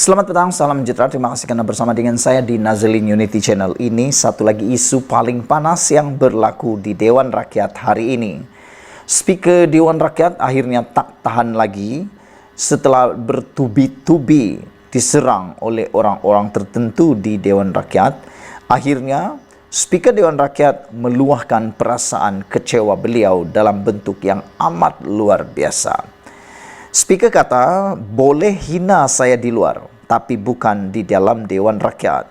Selamat petang, salam sejahtera. Terima kasih karena bersama dengan saya di Nazlin Unity Channel. Ini satu lagi isu paling panas yang berlaku di Dewan Rakyat hari ini. Speaker Dewan Rakyat akhirnya tak tahan lagi setelah bertubi-tubi diserang oleh orang-orang tertentu di Dewan Rakyat. Akhirnya, Speaker Dewan Rakyat meluahkan perasaan kecewa beliau dalam bentuk yang amat luar biasa. Speaker kata, boleh hina saya di luar, tapi bukan di dalam Dewan Rakyat.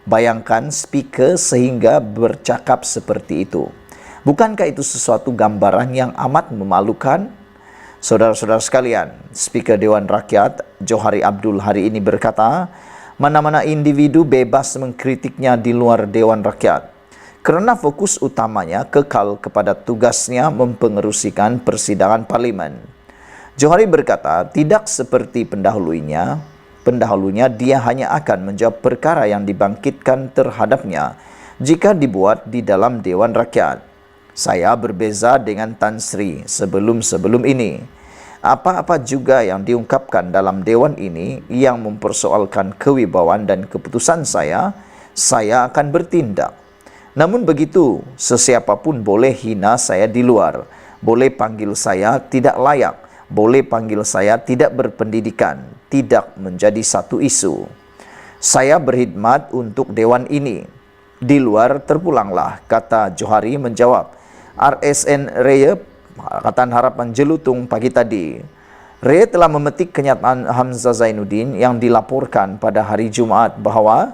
Bayangkan speaker sehingga bercakap seperti itu. Bukankah itu sesuatu gambaran yang amat memalukan? Saudara-saudara sekalian, Speaker Dewan Rakyat, Johari Abdul hari ini berkata, mana-mana individu bebas mengkritiknya di luar Dewan Rakyat. Kerana fokus utamanya kekal kepada tugasnya mempengerusikan persidangan parlimen. Johari berkata, tidak seperti pendahulunya dia hanya akan menjawab perkara yang dibangkitkan terhadapnya jika dibuat di dalam Dewan Rakyat. Saya berbeza dengan Tan Sri sebelum ini. Apa-apa juga yang diungkapkan dalam Dewan ini yang mempersoalkan kewibawaan dan keputusan saya akan bertindak. Namun begitu, sesiapapun boleh hina saya di luar, boleh panggil saya tidak layak, boleh panggil saya tidak berpendidikan, tidak menjadi satu isu. Saya berkhidmat untuk Dewan ini. Di luar terpulanglah, kata Johari menjawab. RSN Raya, Pakatan Harapan Jelutung pagi tadi. Raya telah memetik kenyataan Hamzah Zainuddin yang dilaporkan pada hari Jumaat bahawa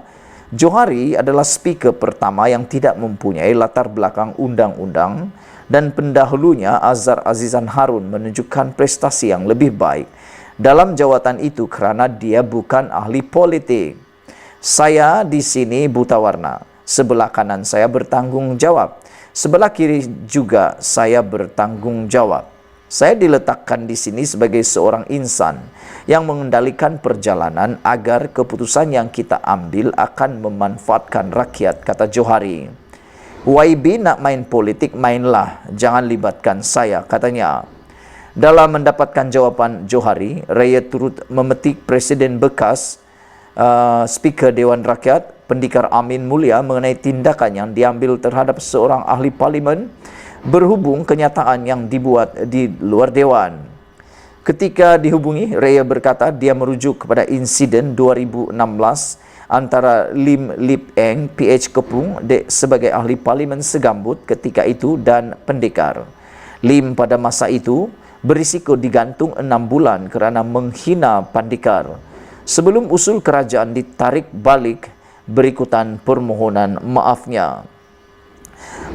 Johari adalah speaker pertama yang tidak mempunyai latar belakang undang-undang dan pendahulunya Azhar Azizan Harun menunjukkan prestasi yang lebih baik dalam jawatan itu kerana dia bukan ahli politik. Saya di sini buta warna. Sebelah kanan saya bertanggung jawab. Sebelah kiri juga saya bertanggung jawab. Saya diletakkan di sini sebagai seorang insan yang mengendalikan perjalanan agar keputusan yang kita ambil akan memanfaatkan rakyat, kata Johari. YB nak main politik, mainlah, jangan libatkan saya, katanya. Dalam mendapatkan jawapan Johari, Raya turut memetik Presiden bekas Speaker Dewan Rakyat, Pendikar Amin Mulia mengenai tindakan yang diambil terhadap seorang ahli parlimen berhubung kenyataan yang dibuat di luar Dewan. Ketika dihubungi, Raya berkata dia merujuk kepada insiden 2016 antara Lim Lip Eng, PH Kepung sebagai ahli parlimen segambut ketika itu dan pendekar. Lim pada masa itu berisiko digantung 6 bulan kerana menghina pendekar. Sebelum usul kerajaan ditarik balik berikutan permohonan maafnya.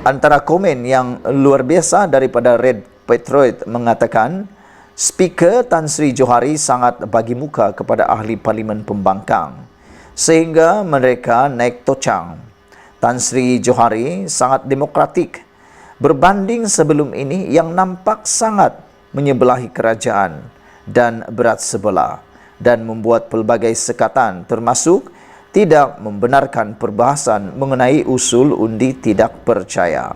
Antara komen yang luar biasa daripada Red Patriot mengatakan, Speaker Tan Sri Johari sangat bagi muka kepada ahli parlimen pembangkang sehingga mereka naik tocang. Tan Sri Johari sangat demokratik berbanding sebelum ini yang nampak sangat menyebelahi kerajaan dan berat sebelah dan membuat pelbagai sekatan termasuk tidak membenarkan perbahasan mengenai usul undi tidak percaya.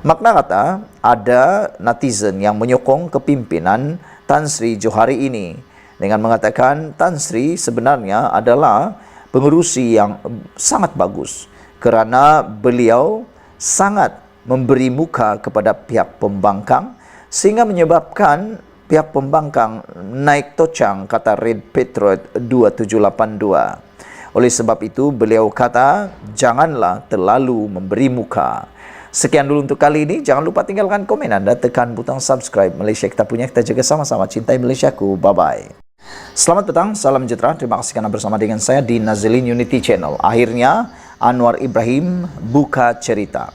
Makna kata, ada netizen yang menyokong kepimpinan Tan Sri Johari ini dengan mengatakan Tan Sri sebenarnya adalah pengerusi yang sangat bagus kerana beliau sangat memberi muka kepada pihak pembangkang sehingga menyebabkan pihak pembangkang naik tocang, kata Red Patriot 2782. Oleh sebab itu beliau kata janganlah terlalu memberi muka. Sekian dulu untuk kali ini. Jangan lupa tinggalkan komen anda, tekan butang subscribe. Malaysia kita punya, kita jaga sama-sama. Cintai Malaysiaku. Bye-bye. Selamat petang, salam sejahtera. Terima kasih karena bersama dengan saya di Nazlin Unity Channel. Akhirnya Anwar Ibrahim buka cerita.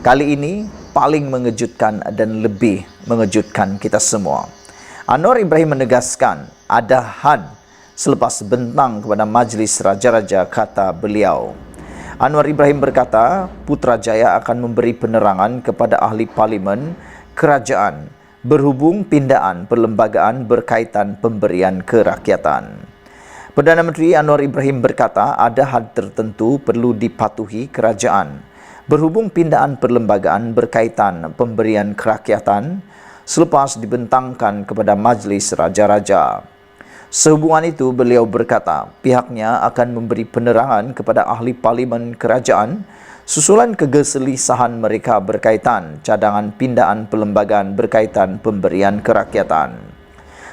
Kali ini paling mengejutkan dan lebih mengejutkan kita semua. Anwar Ibrahim menegaskan ada had selepas bentang kepada Majlis Raja-Raja, kata beliau. Anwar Ibrahim berkata Putrajaya akan memberi penerangan kepada ahli parlimen kerajaan berhubung pindaan perlembagaan berkaitan pemberian kerakyatan. Perdana Menteri Anwar Ibrahim berkata ada had tertentu perlu dipatuhi kerajaan berhubung pindaan perlembagaan berkaitan pemberian kerakyatan selepas dibentangkan kepada Majlis Raja-Raja. Sehubungan itu, beliau berkata pihaknya akan memberi penerangan kepada ahli parlimen kerajaan susulan kegelisahan mereka berkaitan cadangan pindaan perlembagaan berkaitan pemberian kerakyatan.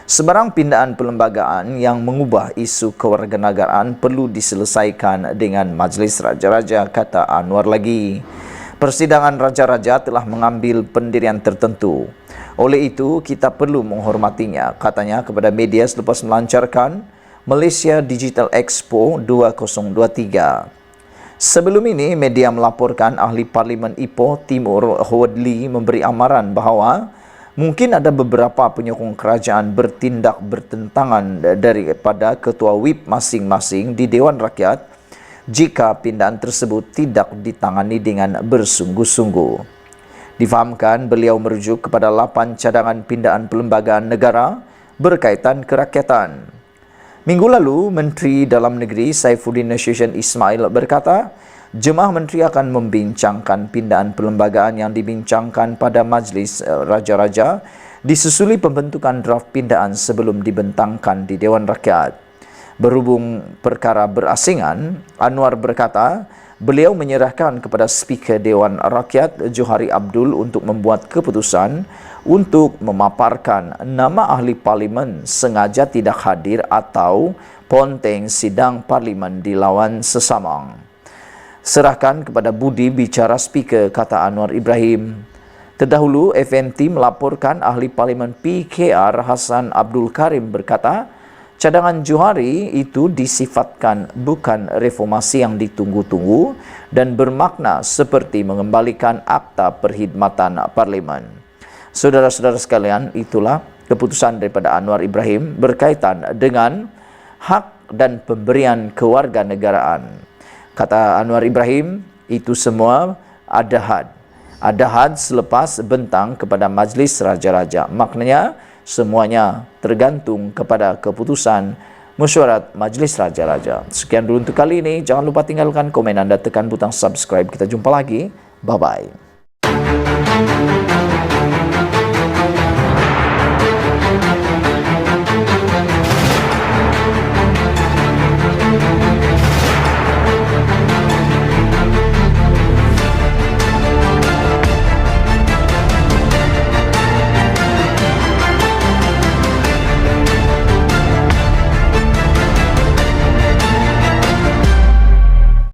Sebarang pindaan perlembagaan yang mengubah isu kewarganegaraan perlu diselesaikan dengan Majlis Raja-Raja, kata Anwar lagi. Persidangan Raja-Raja telah mengambil pendirian tertentu. Oleh itu, kita perlu menghormatinya, katanya kepada media selepas melancarkan Malaysia Digital Expo 2023. Sebelum ini, media melaporkan ahli parlimen Ipoh Timur Howard Lee memberi amaran bahawa mungkin ada beberapa penyokong kerajaan bertindak bertentangan daripada ketua whip masing-masing di Dewan Rakyat jika pindaan tersebut tidak ditangani dengan bersungguh-sungguh. Difahamkan beliau merujuk kepada 8 cadangan pindaan perlembagaan negara berkaitan kerakyatan. Minggu lalu, Menteri Dalam Negeri Saifuddin Nasution Ismail berkata, Jemaah Menteri akan membincangkan pindaan perlembagaan yang dibincangkan pada Majlis Raja-Raja disusuli pembentukan draft pindaan sebelum dibentangkan di Dewan Rakyat. Berhubung perkara berasingan, Anwar berkata, beliau menyerahkan kepada Speaker Dewan Rakyat Johari Abdul untuk membuat keputusan untuk memaparkan nama ahli parlimen sengaja tidak hadir atau ponteng sidang parlimen dilawan sesamang. Serahkan kepada budi bicara Speaker, kata Anwar Ibrahim. Terdahulu, FNT melaporkan ahli parlimen PKR Hassan Abdul Karim berkata, cadangan Johari itu disifatkan bukan reformasi yang ditunggu-tunggu dan bermakna seperti mengembalikan Akta Perkhidmatan Parlimen. Saudara-saudara sekalian, itulah keputusan daripada Anwar Ibrahim berkaitan dengan hak dan pemberian kewarganegaraan. Kata Anwar Ibrahim, itu semua ada had. Ada had selepas bentang kepada Majlis Raja-Raja. Maknanya, semuanya tergantung kepada keputusan mesyuarat Majlis Raja-Raja. Sekian dulu untuk kali ini. Jangan lupa tinggalkan komen anda, tekan butang subscribe. Kita jumpa lagi. Bye-bye.